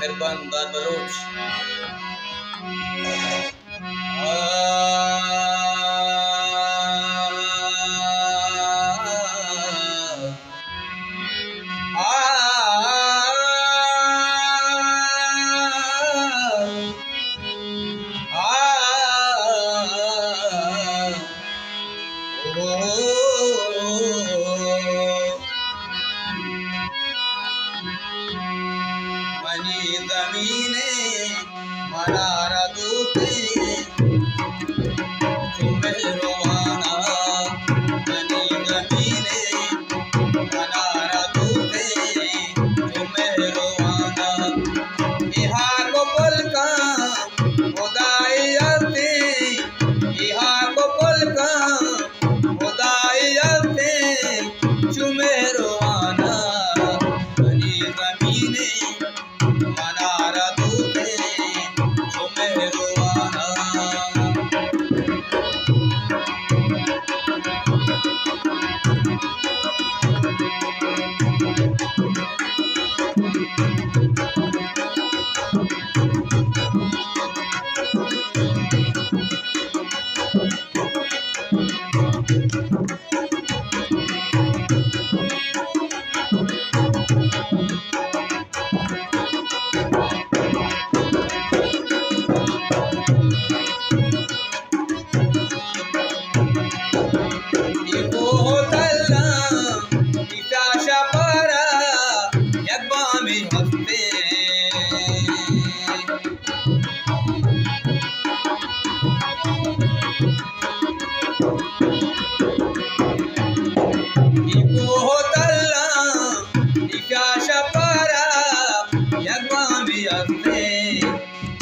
बंदर बलोच ज़मीने मनारा दूते तुम्हें रोवाना बनी ज़मीने मनारा दूते तुम्हें रोवाना यहाँ को पुल का खुदाई आते यहाँ को पुल का खुदाई आते तुम्हें रोवाना बनी ज़मीने मनारा दूते तुम्हें रोवाना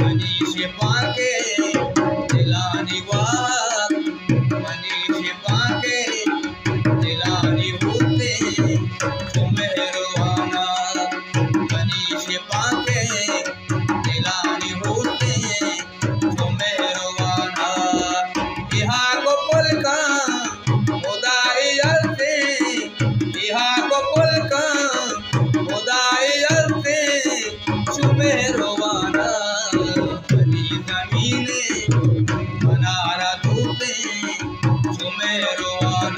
मनीष पाके दिलानी वाक मनीष पाके दिलानी होते तुम्हें रोवाना मनीष पाके दिलानी होते तुम्हें रोवाना यहाँ को पुल का खुदाई आते यहाँ को पुल का खुदाई आते तुम्हें रोवाना ज़मीने मनारा दूते तुम्हें रोवाना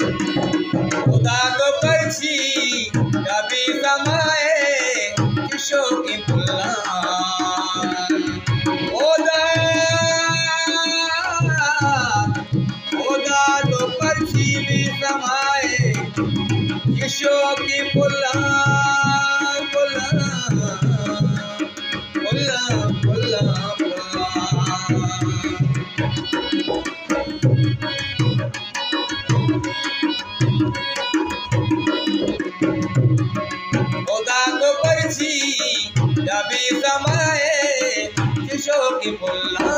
खुदा तो पर्ची कभी समाए किशोर की फुल्ला खुदा तो पर्ची भी समाए किशोर की फुल्ला फुल्ला फुल्ला फुल्ला खुदा को पर्ची कभी समाए किशोर की फुल्ला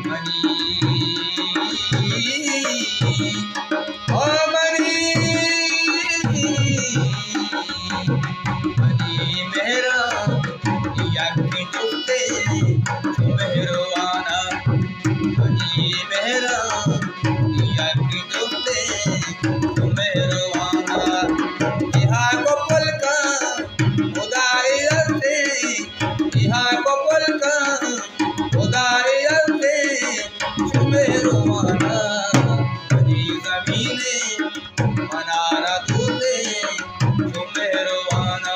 मनी ओ मनी मनी मेरा याकी जुते मेहरवाना मनी मेरा याकी जुते मेहरवाना यहाँ को पल का उदारियत से यहाँ को पल का उदारियत से मेहरवाना मनी ज़मीने मनारा दूते मेहरवाना